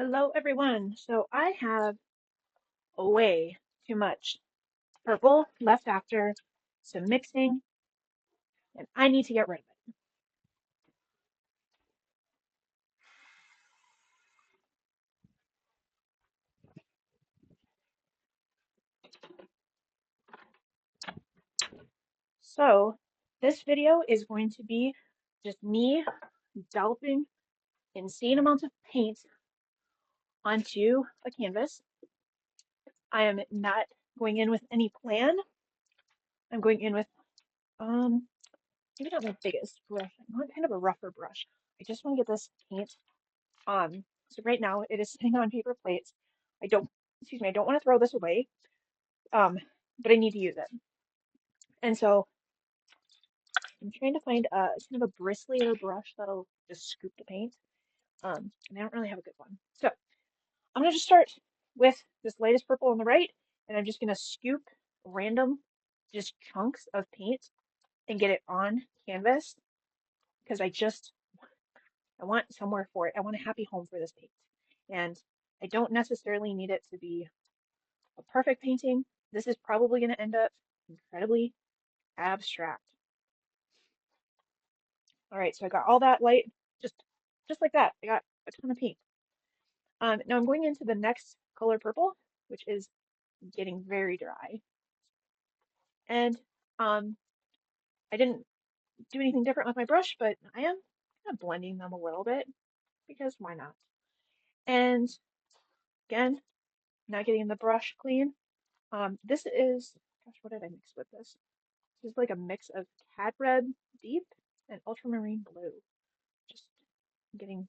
Hello, everyone. So I have way too much purple left after some mixing, and I need to get rid of it. So this video is going to be just me dumping insane amounts of paint onto a canvas. I am not going in with any plan. I'm going in with um maybe not my biggest brush. I want kind of a rougher brush. I just want to get this paint on. So right now it is sitting on paper plates. I don't, excuse me, I don't want to throw this away, um, but I need to use it. And so I'm trying to find kind of a bristlier brush that'll just scoop the paint. And I don't really have a good one. So I'm gonna just start with this lightest purple on the right, and I'm just gonna scoop random just chunks of paint and get it on canvas because I want somewhere for it. I want a happy home for this paint. And I don't necessarily need it to be a perfect painting. This is probably going to end up incredibly abstract. All right, so I got all that light, just just like that. I got a ton of pink. Now I'm going into the next color purple, which is getting very dry. And um, I didn't do anything different with my brush, but I am kind of blending them a little bit because why not? And again, not getting the brush clean. This is, gosh, what did I mix with this? This is like a mix of Cad Red Deep and Ultramarine Blue. Just getting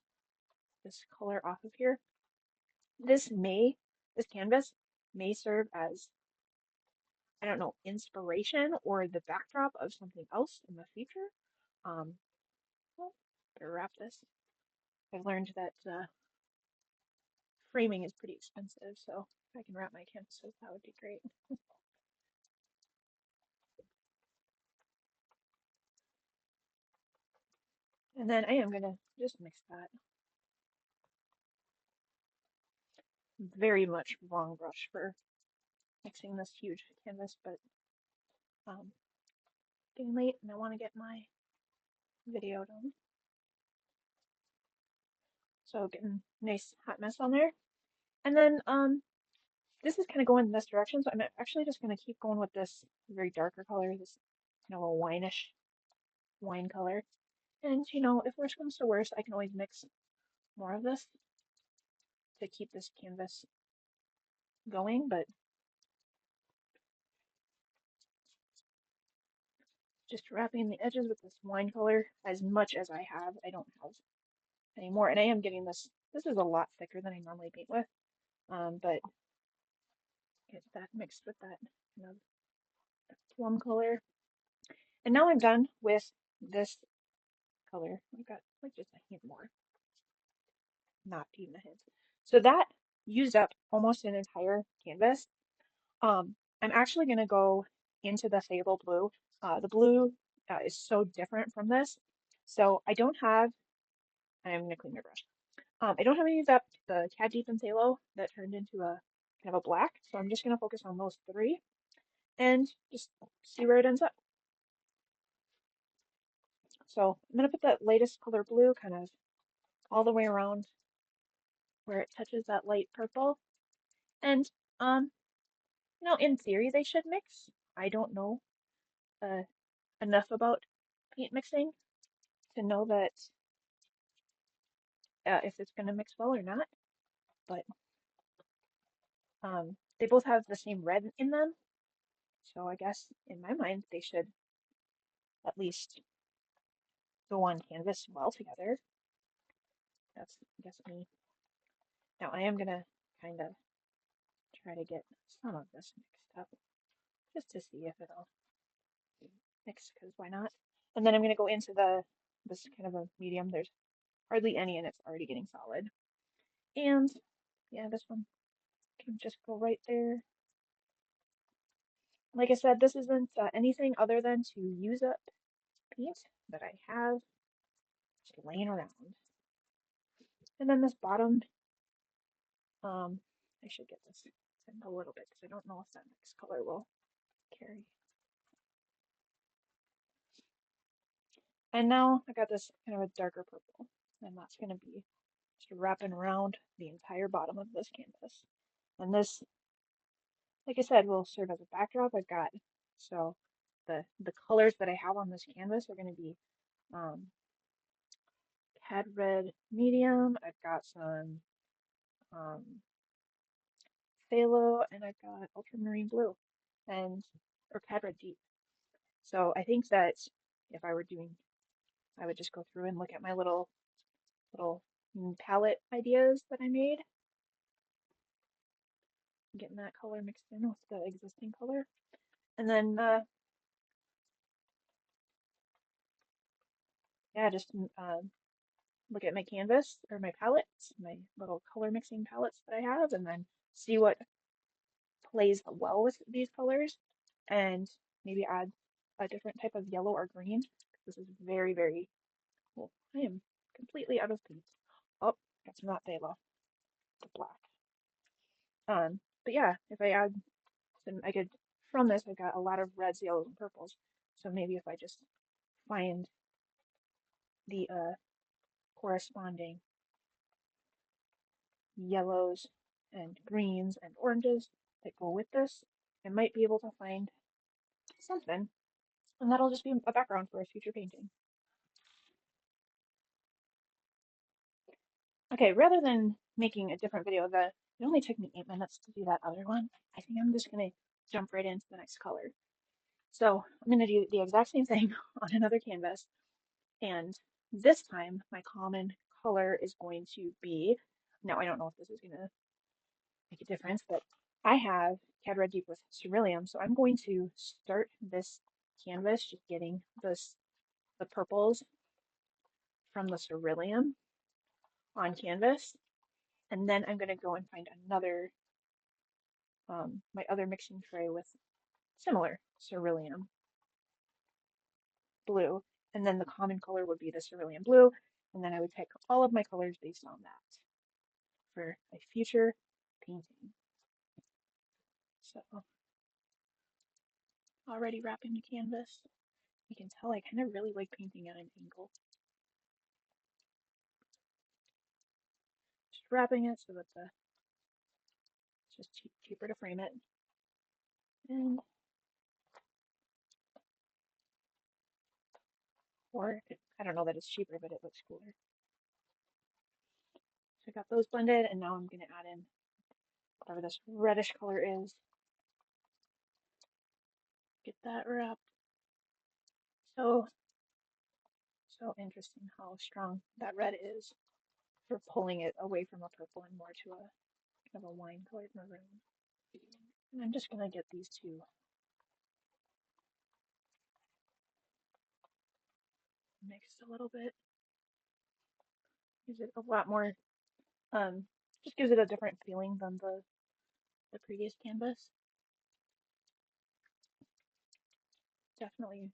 this color off of here. This canvas may serve as, I don't know, inspiration or the backdrop of something else in the future. Um, well, better wrap this. I've learned that framing is pretty expensive, so if I can wrap my canvases, that would be great. And then I am gonna just mix that. Very much wrong brush for mixing this huge canvas, but um, getting late and I want to get my video done. So getting nice hot mess on there. And then this is kind of going in this direction, so I'm actually just going to keep going with this very darker color, this kind of a wineish wine color. And you know, if worse comes to worse, I can always mix more of this to keep this canvas going, but just wrapping the edges with this wine color as much as I have. I don't have any more, and I am getting this. This is a lot thicker than I normally paint with, but get that mixed with that kind of plum color. And now I'm done with this color. I've got like just a hint more, not even a hint. So that used up almost an entire canvas. I'm actually going to go into the Fable Blue. The blue is so different from this. So I don't have, I'm going to clean my brush. I don't have any of that, the Cad Deep and Phthalo that turned into a kind of a black. So I'm just going to focus on those three and just see where it ends up. So I'm going to put that lightest color blue kind of all the way around where it touches that light purple. And um, in theory they should mix. I don't know uh, enough about paint mixing to know that if it's going to mix well or not. But they both have the same red in them, so I guess in my mind they should at least go on canvas well together. That's, I guess, me. Now I am gonna kind of try to get some of this mixed up just to see if it'll mix, because why not? And then I'm gonna go into this kind of a medium. There's hardly any and it's already getting solid. And yeah, this one can just go right there. Like I said, this isn't anything other than to use up paint that I have just laying around. And then this bottom I should get this in a little bit because I don't know if that next color will carry. And now I got this kind of a darker purple, and that's going to be just wrapping around the entire bottom of this canvas. And this, like I said, will serve as a backdrop. I've got, so the colors that I have on this canvas are going to be um, Cad Red medium. I've got some um, phthalo, and I've got ultramarine blue, and or Cad Red deep. So I think that if I were doing, I would just go through and look at my little palette ideas that I made, getting that color mixed in with the existing color, and then yeah, just look at my canvas or my palettes, my little color mixing palettes that I have, and then see what plays well with these colors, and maybe add a different type of yellow or green. This is very, very well. I am completely out of paint. Oh, that's not phthalo, the black. But yeah, if I add some, I could from this. I've got a lot of reds, yellows, and purples. So maybe if I just find the corresponding yellows and greens and oranges that go with this, I might be able to find something, and that'll just be a background for a future painting. Okay, rather than making a different video, it only took me 8 minutes to do that other one. I think I'm just gonna jump right into the next color. So I'm gonna do the exact same thing on another canvas, and this time my common color is going to be, now I don't know if this is gonna make a difference, but I have Cad Red Deep with Cerulean, so I'm going to start this canvas just getting the purples from the Cerulean on canvas, and then I'm going to go and find another, my other mixing tray with similar Cerulean blue, and then the common color would be the Cerulean blue, and then I would pick all of my colors based on that for a future painting. So already wrapping the canvas. You can tell I kind of really like painting at an angle. Just wrapping it so that it's just cheaper to frame it. And or I don't know that it's cheaper, but it looks cooler. So I got those blended, and now I'm going to add in whatever this reddish color is. Get that wrapped. So interesting how strong that red is for pulling it away from a purple and more to a kind of a wine colored maroon. And I'm just going to get these two mixed a little bit. Gives it a lot more, just gives it a different feeling than the previous canvas. Definitely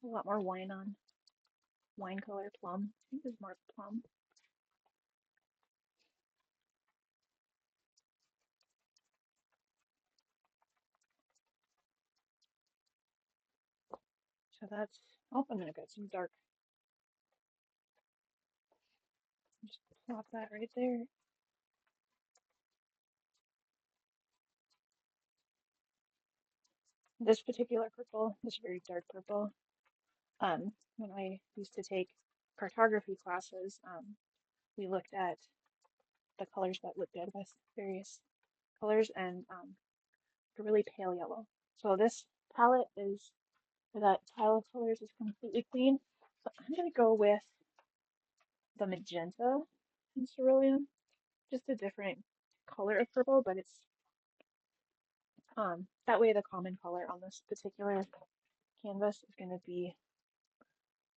a lot more wine color plum. I think there's more plum. So that's, oh, I'm gonna get some dark. Just plop that right there. This particular purple, this very dark purple, when I used to take cartography classes, we looked at the colors that look good with various colors, and a really pale yellow. So this palette is, for that tile of colors, is completely clean. So I'm gonna go with the magenta in cerulean, just a different color of purple, but it's that way the common color on this particular canvas is going to be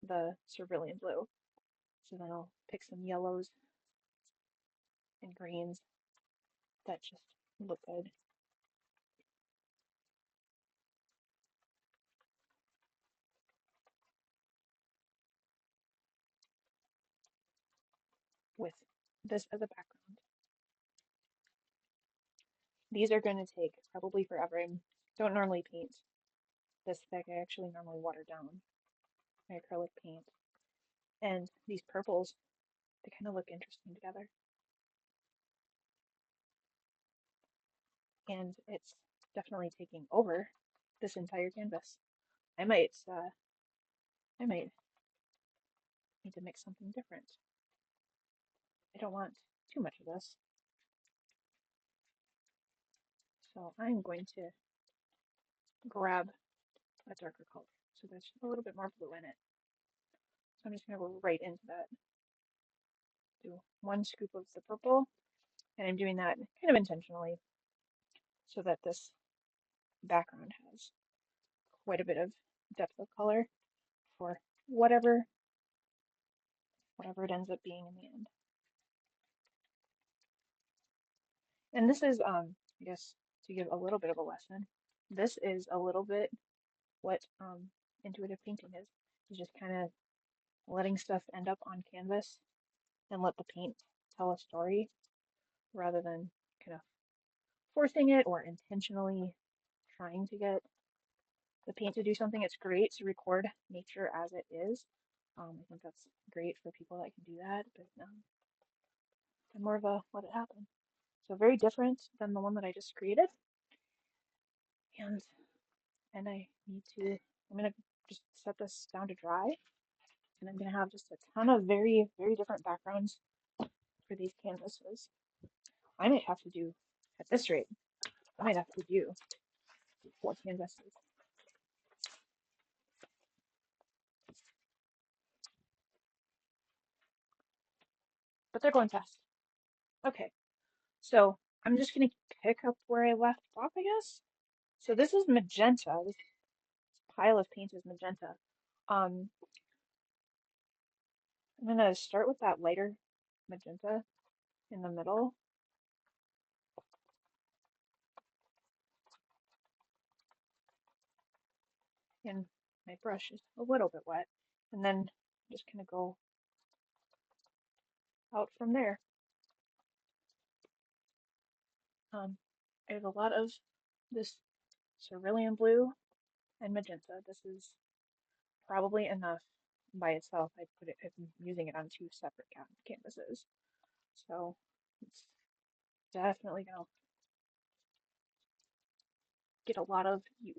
the cerulean blue. So then I'll pick some yellows and greens that just look good. With this as a background. These are going to take probably forever. I don't normally paint this thick. I actually normally water down my acrylic paint. And these purples, they kind of look interesting together. And it's definitely taking over this entire canvas. I might need to mix something different. I don't want too much of this. So I'm going to grab a darker color. So there's a little bit more blue in it. So I'm just going to go right into that. Do one scoop of the purple, and I'm doing that kind of intentionally so that this background has quite a bit of depth of color for whatever it ends up being in the end. And this is, I guess, to give a little bit of a lesson, this is a little bit what intuitive painting is. It's just kind of letting stuff end up on canvas and let the paint tell a story rather than kind of forcing it or intentionally trying to get the paint to do something. It's great to record nature as it is. I think that's great for people that can do that, but I'm more of a let it happen. So very different than the one that I just created. And I need to, I'm gonna just set this down to dry, and I'm gonna have just a ton of very, very different backgrounds for these canvases. I might have to do, at this rate, I might have to do 4 canvases. But they're going fast. Okay, so I'm just gonna pick up where I left off, I guess. So this is magenta. This pile of paint is magenta. I'm gonna start with that lighter magenta in the middle. And my brush is a little bit wet. And then I'm just gonna go out from there. I have a lot of this cerulean blue and magenta. This is probably enough by itself. I'm using it on 2 separate canvases. So it's definitely gonna get a lot of use.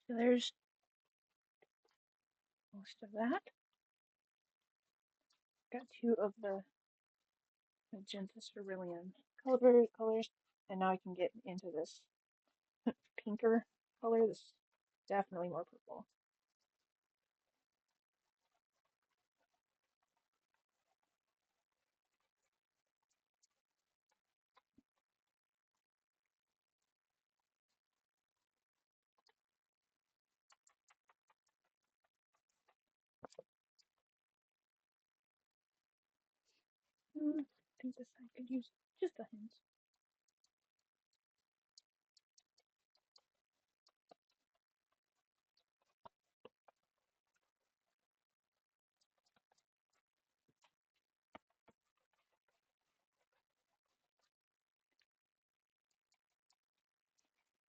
So there's most of that. Got 2 of the magenta cerulean colors, and now I can get into this pinker color. This is definitely more purple. I think this side could use just a hint.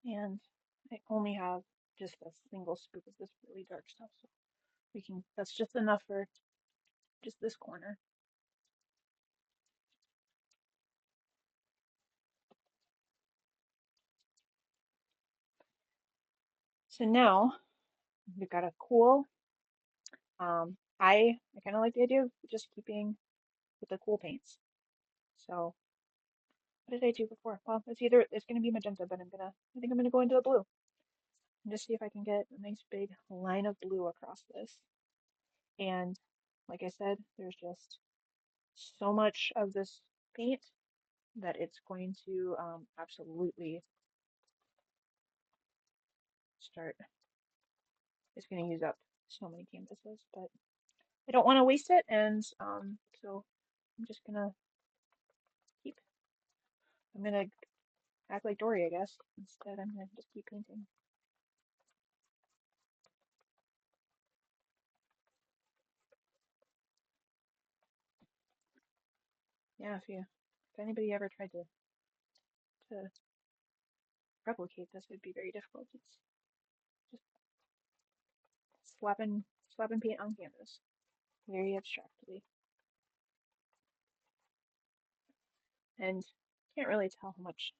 And I only have just a single scoop of this really dark stuff, so that's just enough for just this corner. So now we've got a cool, I kind of like the idea of just keeping with the cool paints. So what did I do before? Well, it's gonna be magenta, but I think I'm gonna go into the blue and just see if I can get a nice big line of blue across this. And like I said, there's just so much of this paint that it's going to absolutely start, it's going to use up so many canvases, but I don't want to waste it, and so I'm just going to keep, I'm going to act like Dory, I guess. Instead, I'm going to just keep painting. Yeah, if anybody ever tried to replicate this, it'd be very difficult. It's just slapping paint on canvas very abstractly, and can't really tell how much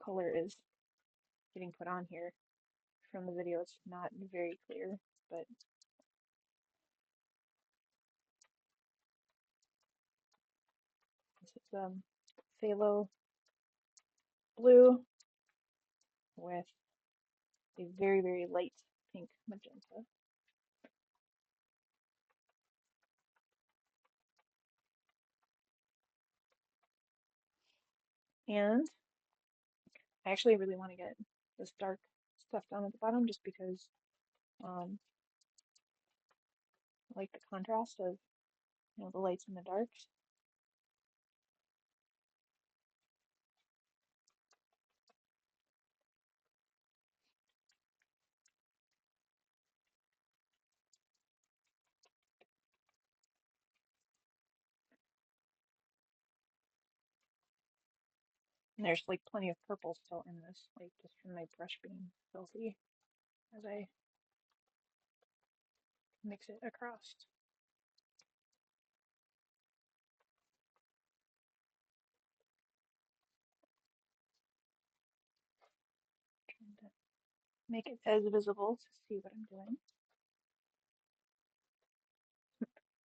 color is getting put on here from the video. It's not very clear, but this is phthalo blue with a very, very light pink magenta. And I actually really want to get this dark stuff down at the bottom just because I like the contrast of the lights and the darks. And there's like plenty of purple still in this, like just from my brush being filthy as I mix it across. Trying to make it as visible to see what I'm doing.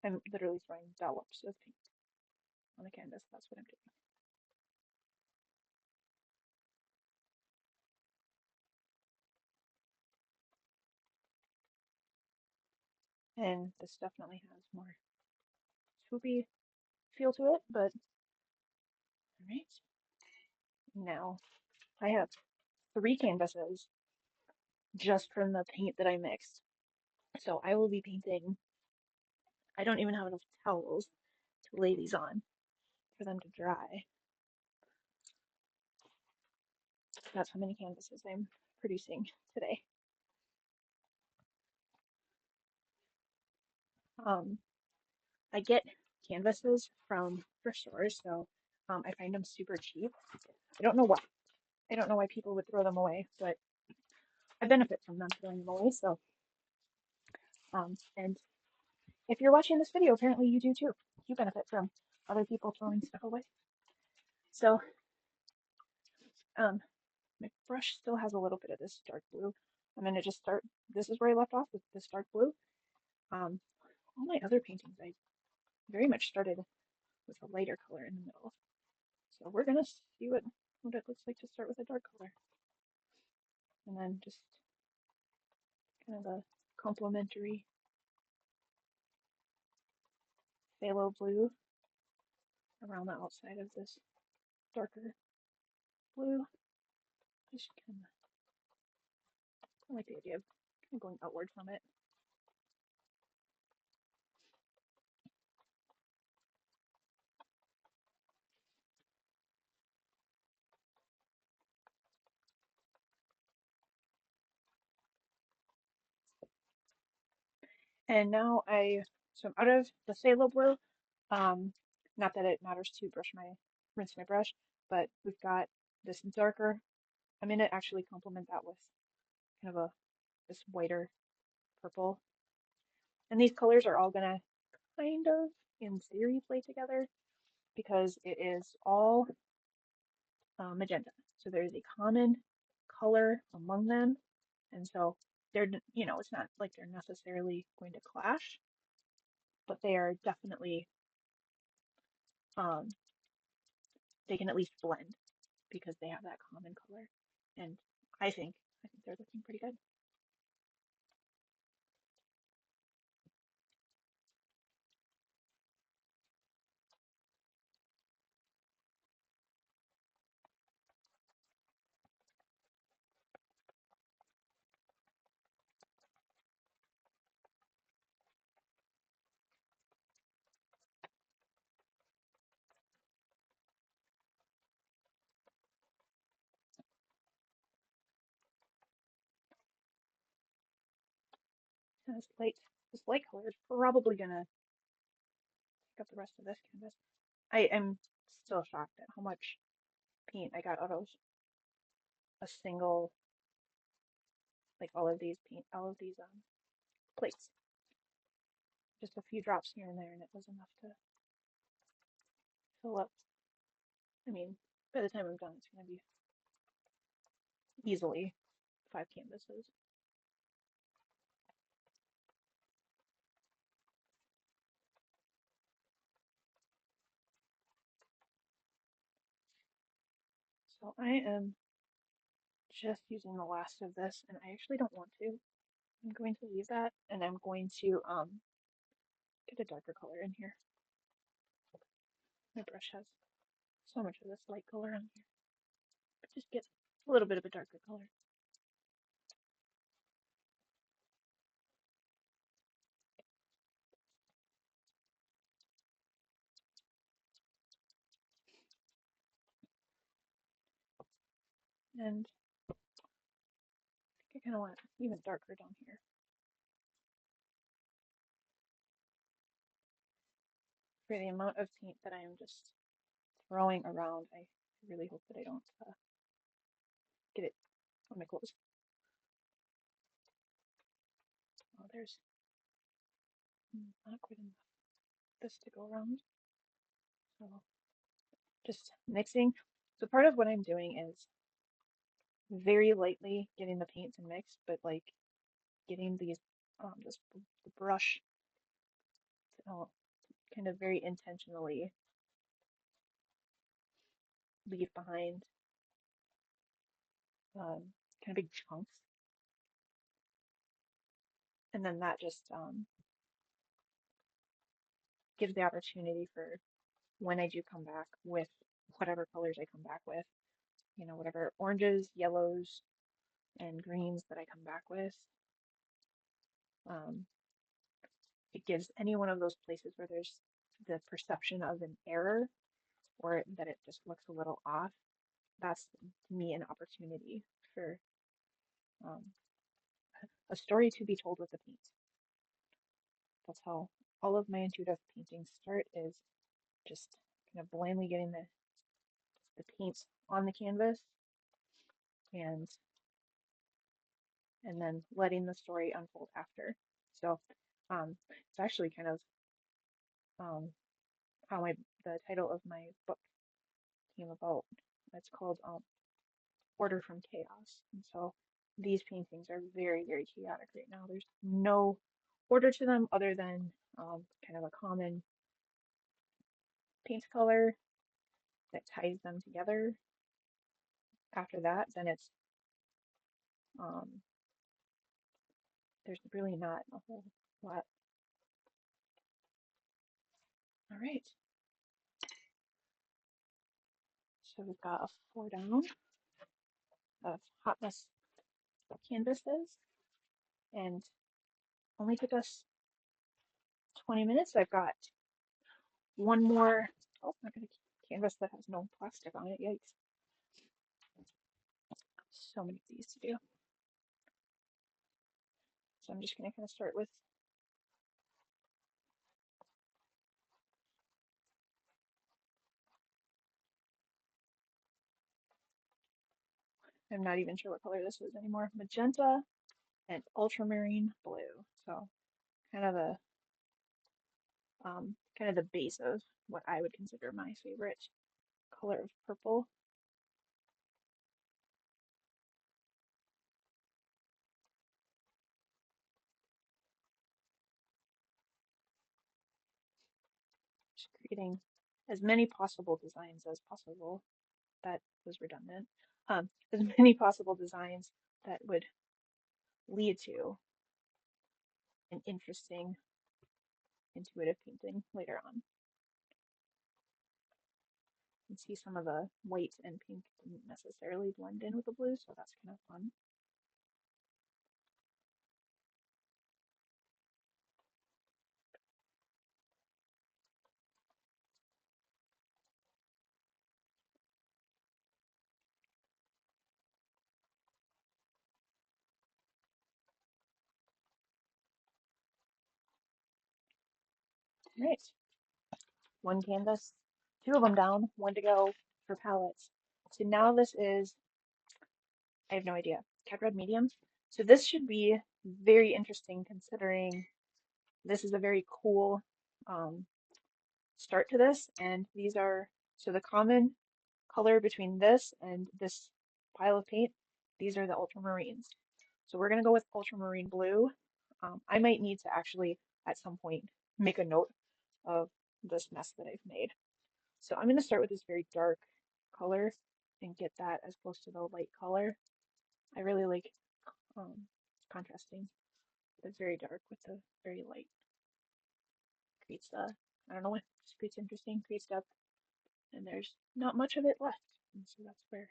I'm literally throwing dollops of paint on the canvas. That's what I'm doing. And this definitely has more swoopy feel to it, but alright. Now I have 3 canvases just from the paint that I mixed. So I will be painting. I don't even have enough towels to lay these on for them to dry. That's how many canvases I'm producing today. I get canvases from thrift stores, so I find them super cheap. I don't know why. I don't know why people would throw them away, but I benefit from them throwing them away. So, and if you're watching this video, apparently you do too. You benefit from other people throwing stuff away. So, my brush still has a little bit of this dark blue. I'm gonna just start. This is where I left off with this dark blue. All my other paintings, I very much started with a lighter color in the middle. So we're gonna see what it looks like to start with a dark color, and then just kind of a complementary phthalo blue around the outside of this darker blue. Just kind of, I like the idea of kind of going outward from it. And now so I'm out of the phthalo blue. Um, Not that it matters to rinse my brush, but we've got this darker. I'm gonna actually complement that with kind of this whiter purple. And these colors are all gonna kind of, in theory, play together because it is all magenta. So there's a common color among them, and so it's not like they're necessarily going to clash, but they are definitely, um, they can at least blend because they have that common color. And I think they're looking pretty good. And this light color is probably gonna pick up the rest of this canvas. I am still shocked at how much paint I got out of a single, like all of these plates. Just a few drops here and there, and it was enough to fill up. I mean, by the time I'm done, it's going to be easily 5 canvases. So I am just using the last of this, and I actually don't want to. I'm going to leave that, and I'm going to get a darker color in here. My brush has so much of this light color on here, but just get a little bit of a darker color. And I kind of want it even darker down here. For the amount of paint that I am just throwing around, I really hope that I don't get it on my clothes. Oh, there's not quite enough of this to go around. So just mixing. So part of what I'm doing is very lightly getting the paints and mix, but like getting these this the brush to kind of very intentionally leave behind kind of big chunks, and then that just gives the opportunity for when I do come back with whatever colors I come back with, you know, whatever oranges, yellows, and greens that I come back with. Um, it gives any one of those places where there's the perception of an error or that it just looks a little off. That's to me an opportunity for um, a story to be told with the paint. That's how all of my intuitive paintings start, is just kind of blindly getting the paint on the canvas and then letting the story unfold after. So it's actually kind of um, how the title of my book came about. It's called Order from Chaos. And so these paintings are very, very chaotic right now. There's no order to them other than kind of a common paint color that ties them together. After that, then it's um, there's really not a whole lot. All right, so we've got a 4 down of Hot Mess canvases, and only took us 20 minutes. I've got one more. Oh, I'm not gonna canvas that has no plastic on it. Yikes! So many of these to do. So I'm just gonna kind of start with I'm not even sure what color this is anymore. Magenta and ultramarine blue. So kind of a kind of the base of what I would consider my favorite color of purple. Just creating as many possible designs as possible. That was redundant. As many possible designs that would lead to an interesting intuitive painting later on. You can see some of the white and pink didn't necessarily blend in with the blue, so that's kind of fun. All right, one canvas two of them down, one to go for palettes. So now this is, I have no idea, Cat Red Medium. So this should be very interesting considering this is a very cool um, start to this. And these are, so the common color between this and this pile of paint, these are the ultramarines. So we're going to go with ultramarine blue. I might need to actually at some point make a note of this mess that I've made. So I'm going to start with this very dark color and get that as close to the light color. I really like um, contrasting the very dark with the very light. Creates I don't know what, just creates interesting, creates depth, and there's not much of it left. And so that's where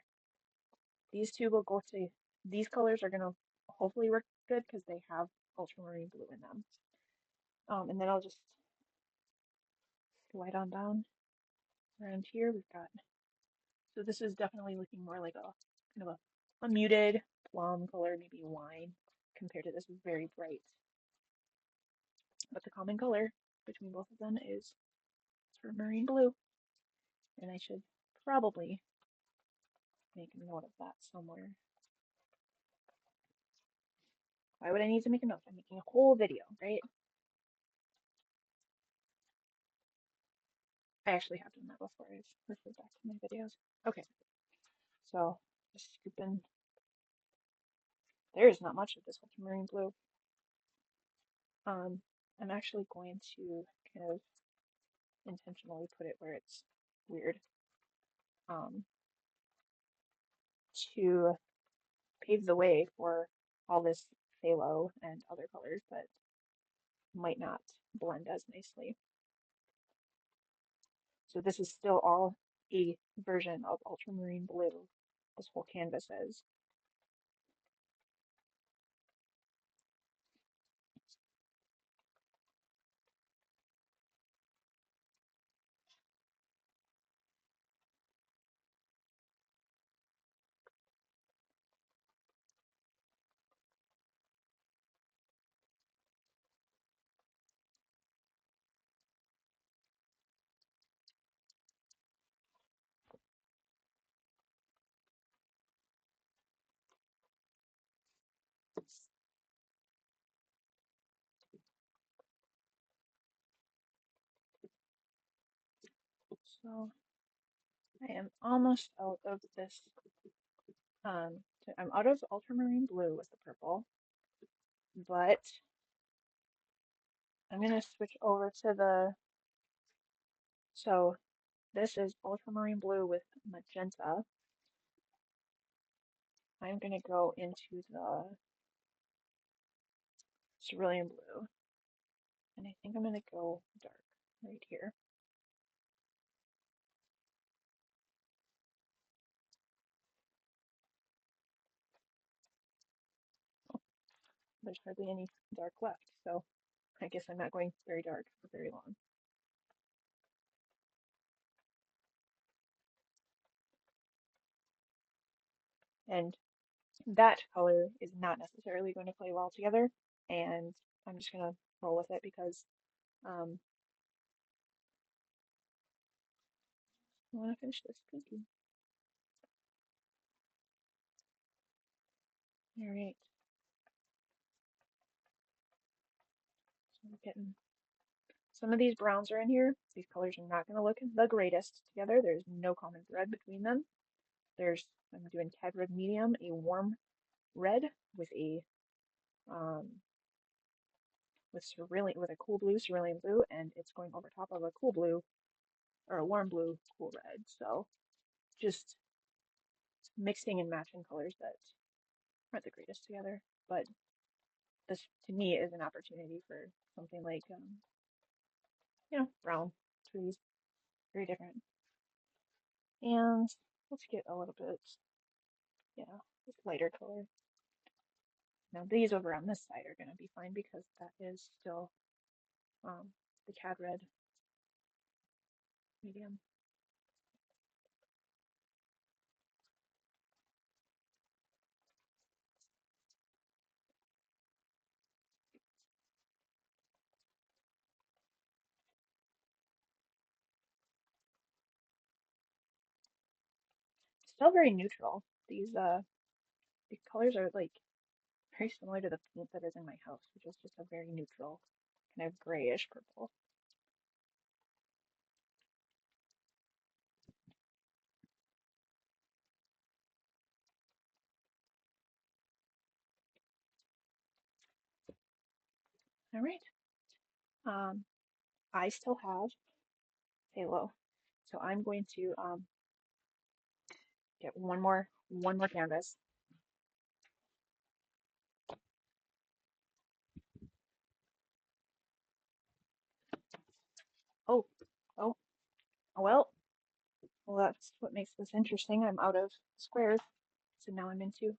these two will go to, these colors are going to hopefully work good because they have ultramarine blue in them. And then I'll just slide on down around here. We've got, so this is definitely looking more like a kind of a muted plum color, maybe wine, compared to this is very bright. But the common color between both of them is marine blue. And I should probably make a note of that somewhere. Why would I need to make a note? I'm making a whole video, right? I actually have done that before. I've referred back to my videos. Okay, so just scooping. There is not much of this ultramarine blue. I'm actually going to kind of intentionally put it where it's weird um, to pave the way for all this phthalo and other colors that might not blend as nicely. So this is still all a version of ultramarine blue, this whole canvas is. So I am almost out of this. I'm out of ultramarine blue with the purple, but I'm gonna switch over to so this is ultramarine blue with magenta. I'm gonna go into the cerulean blue, and I think I'm gonna go dark right here. There's hardly any dark left, so I guess I'm not going very dark for very long. And that color is not necessarily going to play well together, and I'm just going to roll with it because um, I want to finish this painting. All right, so we're getting some of these browns are in here. These colors are not going to look the greatest together. There's no common thread between them. I'm doing Cat Red Medium, a warm red with a um, with a cool blue, cerulean blue, and it's going over top of a cool blue or a warm blue, cool red. So just mixing and matching colors that aren't the greatest together. But this to me is an opportunity for something like brown trees, very different. And let's get a little bit, this lighter color. Now these over on this side are going to be fine because that is still the Cad Red medium. still very neutral. These colors are like very similar to the paint that is in my house, which is just a very neutral kind of grayish purple. All right. I still have Halo, so I'm going to get one more canvas. Oh, oh, well, that's what makes this interesting. I'm out of squares, so now I'm into.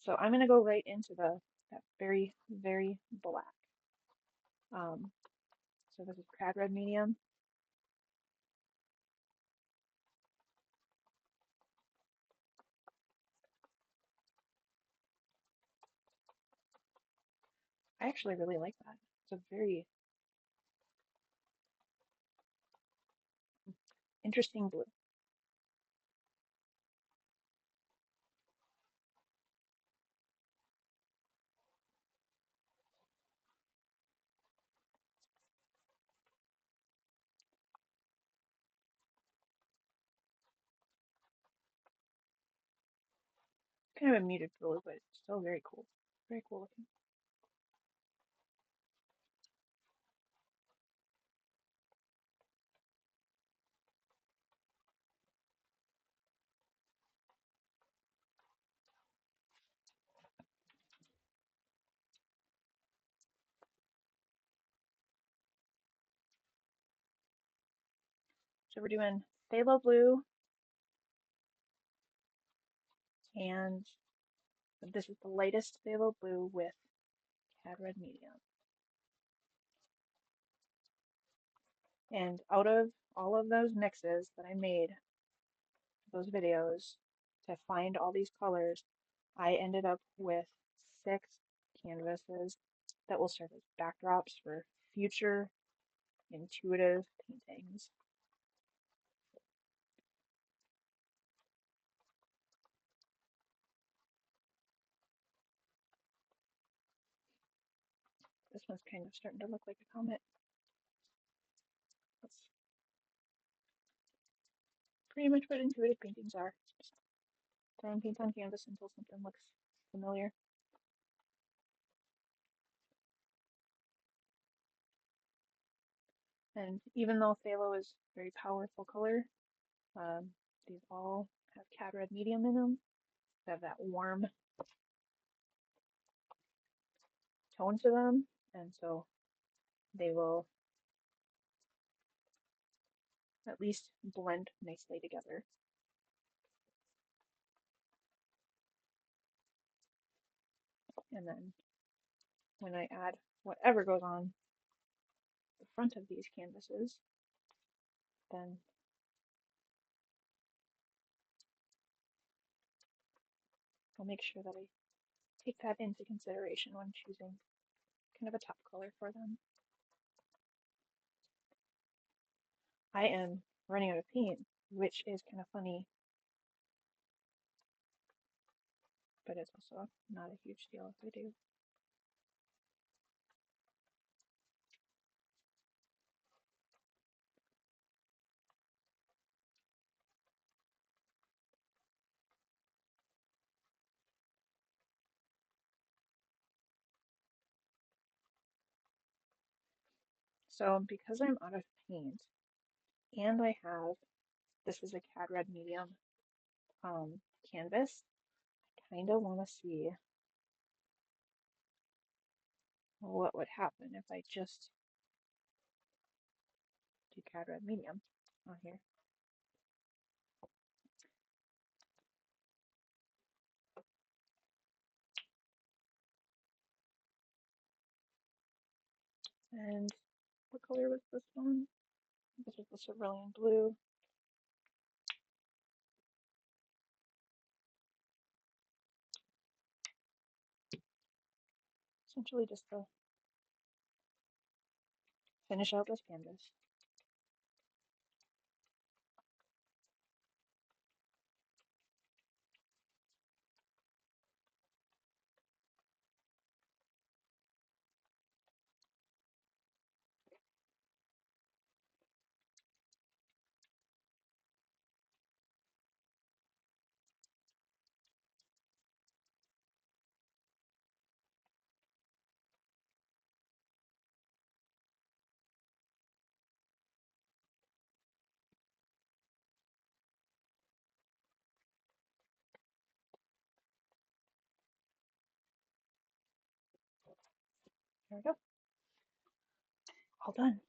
So I'm gonna go right into that very, very black. Um, so this is Cad Red Medium. I actually really like that. It's a very interesting blue. Kind of a muted blue, but it's still very cool. Very cool looking. So we're doing phthalo blue, and this is the lightest phthalo blue with Cad Red Medium. And out of all of those mixes that I made, those videos, to find all these colors, I ended up with 6 canvases that will serve as backdrops for future intuitive paintings. This one's kind of starting to look like a comet. That's pretty much what intuitive paintings are. Just throwing paint on canvas until something looks familiar. And even though phthalo is a very powerful color, these all have Cad Red Medium in them. They have that warm tone to them, and so they will at least blend nicely together. And then when I add whatever goes on the front of these canvases, then I'll make sure that I take that into consideration when choosing kind of a top color for them. I am running out of paint, which is kind of funny, but it's also not a huge deal if I do. So because I'm out of paint and I have, this is a Cad Red Medium canvas, I kind of want to see what would happen if I just do Cad Red Medium on here. And what color was this one? This was the cerulean blue. Essentially just to finish out this canvas. There we go. All done.